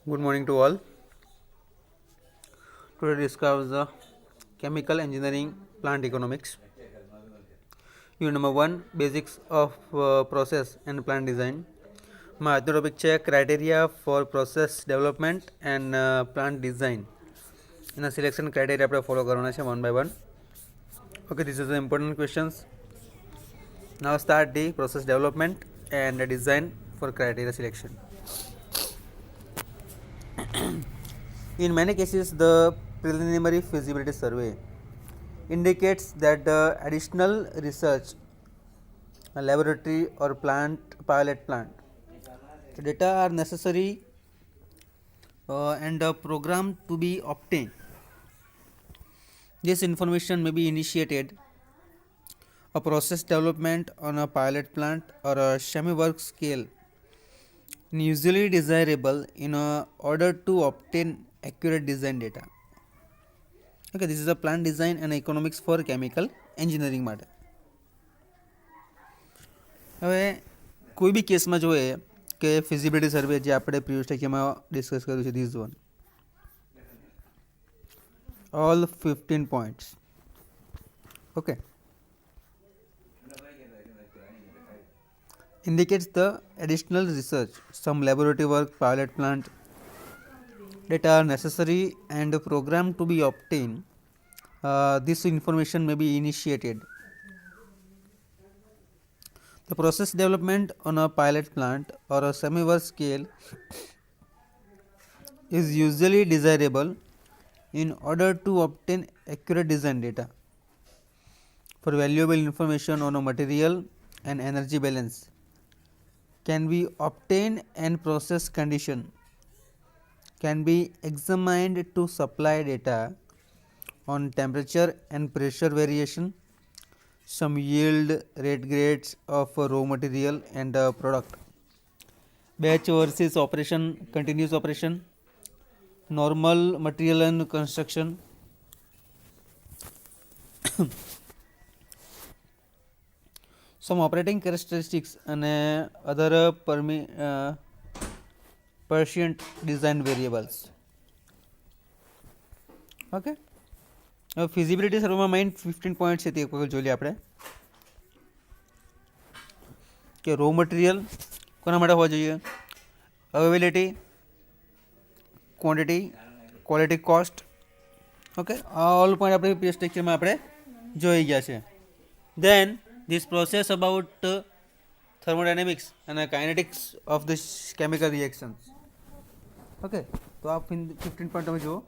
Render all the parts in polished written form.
Good morning to all. Today discuss the chemical engineering plant economics. Unit number 1 basics of process and plant design. My other topic છે criteria for process development and plant design. એના selection criteria આપણે follow કરવાના છે one by one. Okay, this is the important questions. Now start the process development and design for criteria selection. In many cases, the preliminary feasibility survey indicates that the additional research, a laboratory or pilot plant data are necessary and a program to be obtained. This information may be initiated a process development on a pilot plant or a semi-work scale, usually desirable in order to obtain accurate design data. Okay, this is a plant design and economics for chemical engineering માટે. હવે કોઈ બી કેસમાં જોઈએ કે feasibility સર્વે જે આપણે previous લેક્ચરમાં discuss કર્યું છે, this one all 15 points. Okay, indicates the additional research, some laboratory work, pilot plant data are necessary and a program to be obtained. This information may be initiated. The process development on a pilot plant or a semi-work scale is usually desirable in order to obtain accurate design data for valuable information on a material and energy balance can be obtained and process condition can be examined to supply data on temperature and pressure variation, some yield rate grades of raw material and product, batch versus operation, continuous operation, normal material and construction, some operating characteristics and other pertinent design variables. Okay, feasibility સર્વેમાં main 15 point છે તે એક વખત જોઈ લઈએ આપણે કે raw material કોના માટે હોવા જોઈએ, availability, quantity, quality, cost. Okay, આ ઓલ પોઈન્ટ આપણે પ્રીવિયસ લેક્ચરમાં આપણે જોઈ ગયા છે. દેન this process about thermodynamics and kinetics of the chemical reactions. Okay, તો આ 15 પોઈન્ટ તમે જુઓ.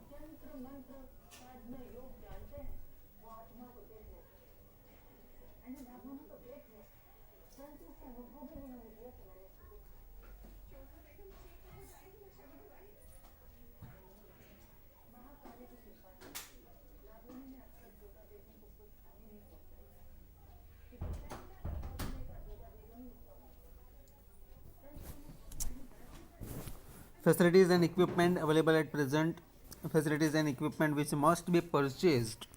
Facilities and equipment available at present. Facilities and equipment which must be purchased.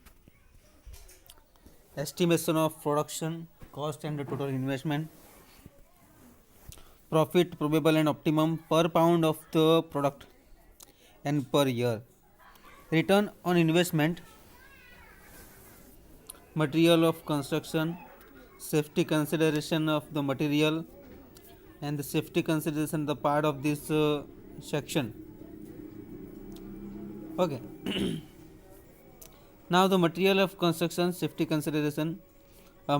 Estimation of production cost and the total investment. Profit probable and optimum per pound of the product and per year. Return on investment. Material of construction. Safety consideration of the material and the safety consideration the part of this section. Okay. Now the material of construction, safety consideration,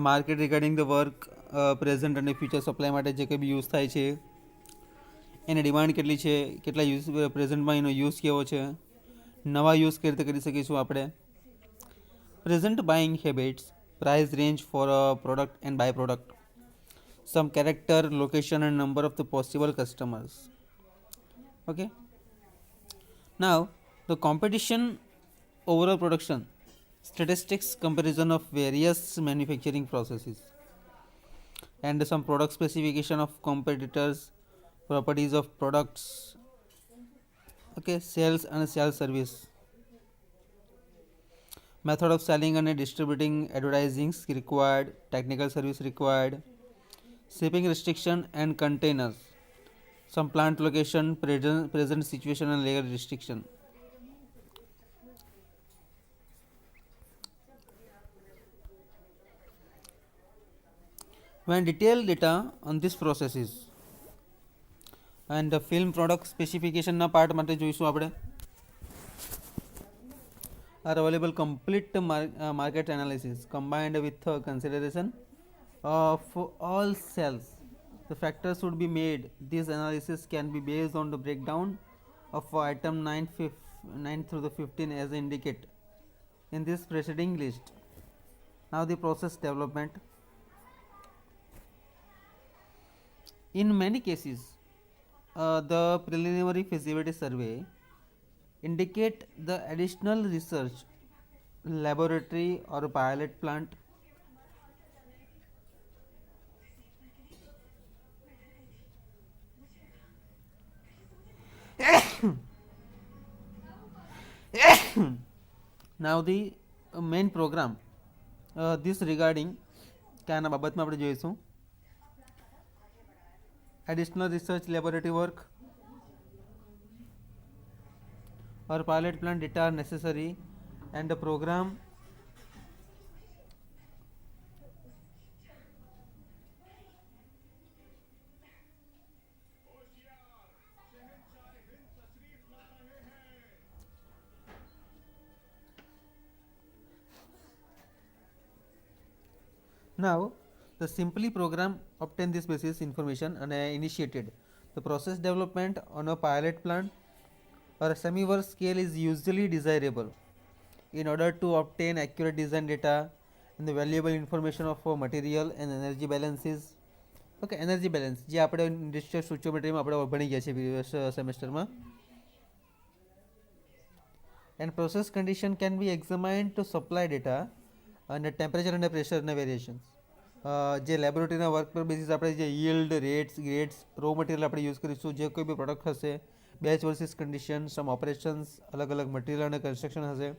market regarding the work present and future supply માટે જે કંઈ બી use થાય છે એની demand કેટલી છે, કેટલા use પ્રેઝન્ટમાં એનો use કેવો છે, નવા યુઝ કઈ રીતે કરી શકીશું આપણે, present buying habits, price range for a product and buy product, some character, location and number of the possible customers. Okay, now the competition, overall production, statistics, comparison of various manufacturing processes and some product specification of competitors, properties of products. Okay, sales and sales service, method of selling and distributing, advertising required, technical service required, shipping restriction and containers, some plant location, present situation and layer restriction. When detailed data on this process is and the film product specification ના part માટે જોઈશું આપણે are available complete market analysis combined with consideration of all cells. The factors should be made. This analysis can be based on the breakdown of item 9 through the 15 as indicate in this preceding list. Now the process development. In many cases, the preliminary feasibility survey indicate the additional research laboratory or pilot plant now the main program this regarding क्या ना बाबतમાં આપણે જોઈશું additional research laboratory work or pilot plant data are necessary and the program now the simply program obtain this basis information and initiated the process development on a pilot plant or a semi-work scale is usually desirable in order to obtain accurate design data and the valuable information of material and energy balances. Okay, energy balance જે આપણે industrial સ્ટોચિયોમેટ્રીમાં આપણે ભણી ગયા છે previous સેમેસ્ટરમાં. And process condition can be examined to supply data and temperature and pressure variations. જે લેબોરેટરીના work પર basis આપણે જે yield rates grades raw material આપણે યુઝ કરીશું જે કોઈ બી પ્રોડક્ટ હશે બેચ વર્સિસ કન્ડિશન સમ ઓપરેશન્સ અલગ અલગ મટીરિયલ અને કન્સ્ટ્રક્શન હશે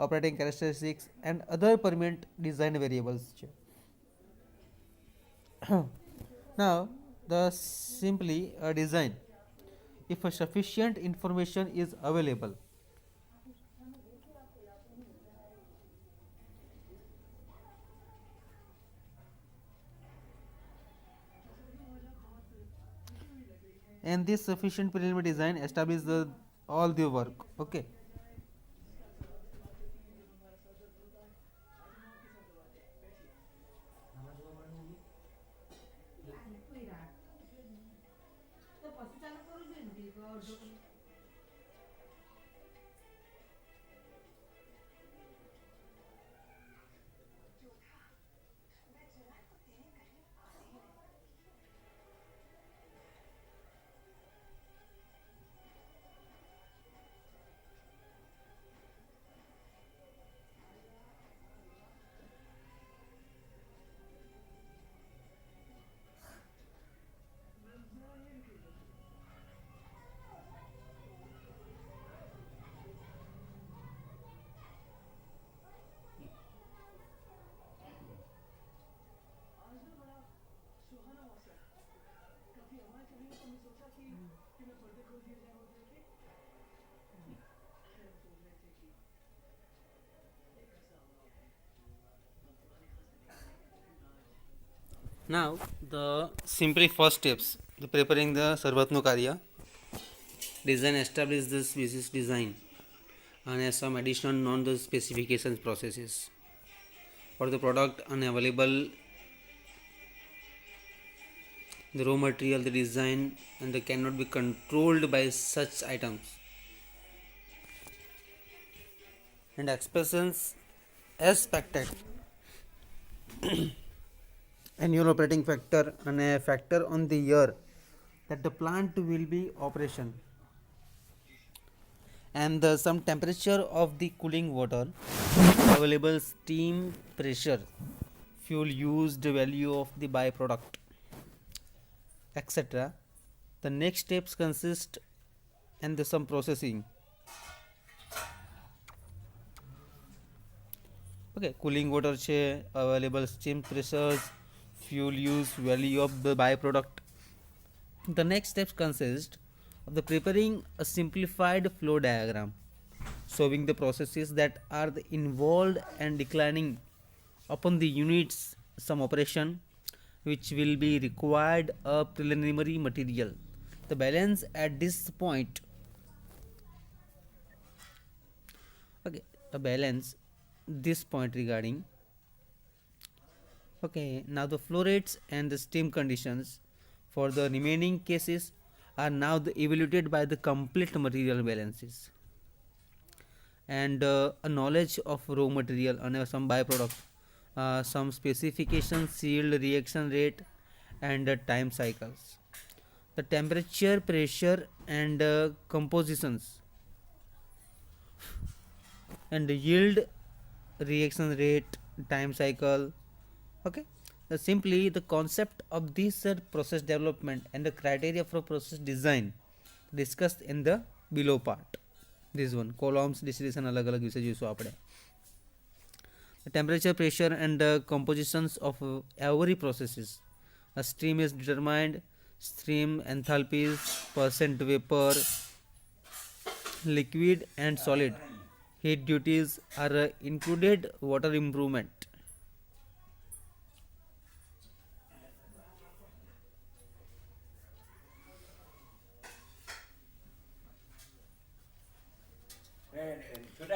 operating characteristics and other permanent design variables છે. Now the simply design if a sufficient information is available and this sufficient preliminary design establish the all the work. Okay, now the simply first steps the preparing the શરૂઆતનું કાર્ય design establish this business design and some additional non the specifications processes for the product unavailable the raw material the design and they cannot be controlled by such items and expressions as expected annual operating factor and a factor on the year that the plant will be operation and some temperature of the cooling water available steam pressure fuel used value of the byproduct etc. The next steps consist and some processing. Okay, cooling water છે available steam pressures fuel use value of the byproduct The next steps consist of the preparing a simplified flow diagram showing the processes that are involved and declining upon the units some operation which will be required a preliminary material. The balance at this point, okay, the balance this point regarding, okay, now the flow rates and the steam conditions for the remaining cases are now evaluated by the complete material balances and a knowledge of raw material and some byproduct, some specifications, yield, reaction rate, and time cycles. The temperature, pressure, and compositions, and the yield, reaction rate, time cycle. Okay, simply the concept of this process development and the criteria for process design discussed in the below part. This one columns distribution अलग अलग विषय જોઈશું આપણે. The temperature, pressure, and compositions of every processes. A stream is determined. Stream enthalpies, percent vapor, liquid and solid. Heat duties are included. Water improvement.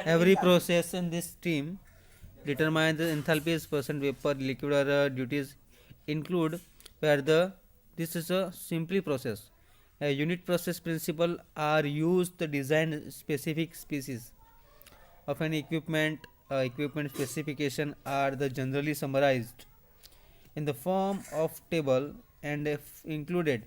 Every process in this stream determines the enthalpies, percent vapor, liquid or duties include where the this is a simply process. A unit process principle are used to design specific species of an equipment. Equipment specification are the generally summarized in the form of table and if included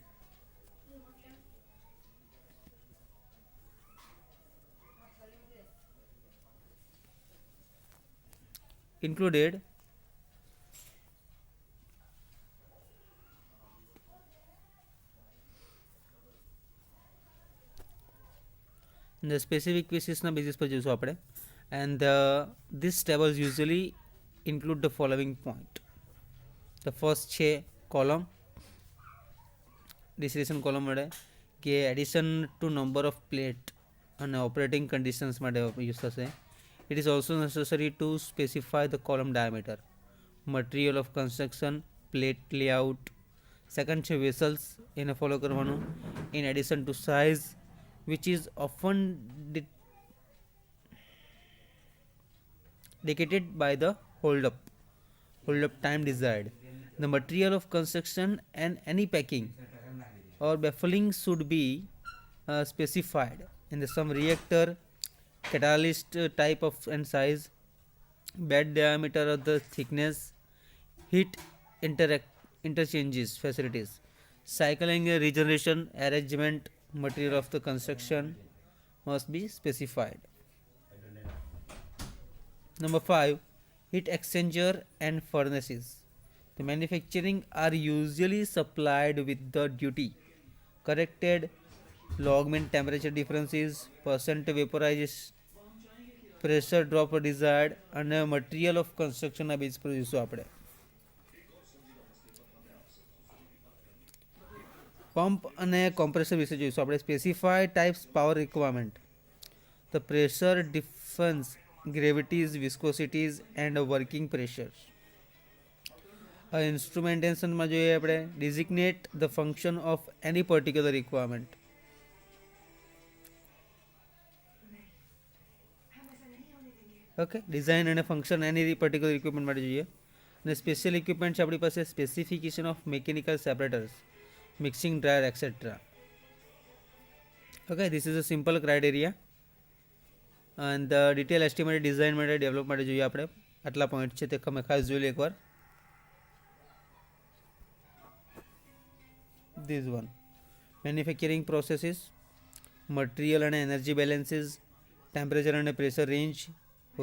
the specific cases basis પર જોઈશું આપણે and these tables usually include the following point. The first છે column distribution column મળે કે addition to number of plate અને operating conditions માટે use થશે. It is also necessary to specify the column diameter, material of construction, plate layout. Second છે vessels એને follow કરવાનું in addition to size which is often dictated by the hold up time desired. The material of construction and any packing or baffling should be specified in the some reactor, catalyst type of and size, bed diameter of the thickness, heat interchanges facilities, cycling regeneration arrangement, material of the construction must be specified. Number 5, heat exchanger and furnaces. The manufacturing are usually supplied with the duty corrected log mean temperature differences, percent vaporization, pressure drop desired અને material of construction ના base પર જોઈશું આપણે. Pump અને compressor વિશે જોઈશું આપણે. Specified types power requirement, the pressure difference, gravities, viscosities and working pressure. ઇન્સ્ટ્રુમેન્ટેશનમાં જોઈએ આપણે designate the function of any particular requirement. Okay, design અને ફંક્શન એની પર્ટિક્યુલર ઇક્વિપમેન્ટ માટે જોઈએ. અને સ્પેશિયલ ઇક્વિપમેન્ટ છે આપણી પાસે specification of mechanical separators, mixing dryer etcetera. Okay, this is a simple criteria and detail estimated design માટે develop માટે જોઈએ આપણે. આટલા પોઈન્ટ છે તે તમે ખાસ જોઈ લો એકવાર. This one, manufacturing processes, material and energy balances, temperature and pressure range,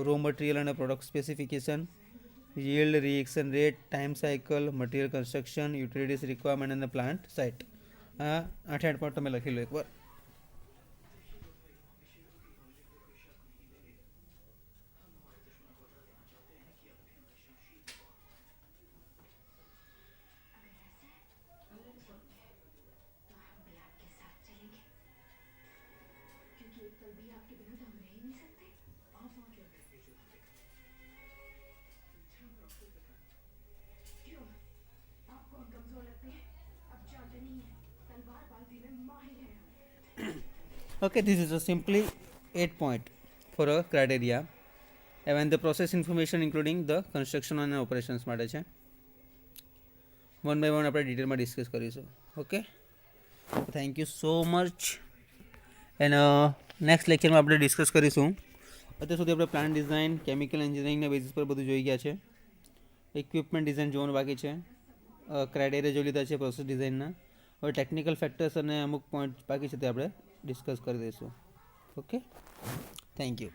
raw material and product specification, yield, reaction rate, time cycle, material construction, utilities requirement and the plant site. 8 point તમે લખી લો એકવાર. Okay, this is a simply 8 point for a criteria. And the process information including the construction and operations માટે છે. One by one આપણે ડિટેલમાં discuss કરીશું. Okay, thank you so much. And next લેક્ચરમાં આપણે ડિસ્કસ કરીશું. અત્યાર સુધી આપણે પ્લાન્ટ ડિઝાઇન, કેમિકલ એન્જિનિયરિંગના બેઝિસ પર બધું જોઈ ગયા છે. ઇક્વિપમેન્ટ ડિઝાઇન જોવાનું બાકી છે. ક્રાઇટેરિયા જોઈ લીધા છે પ્રોસેસ ડિઝાઇનના. હવે ટેકનિકલ ફેક્ટર્સ અને અમુક પોઈન્ટ બાકી છે તે આપણે ડિસ્કસ કરી દઈશું. Okay, thank you.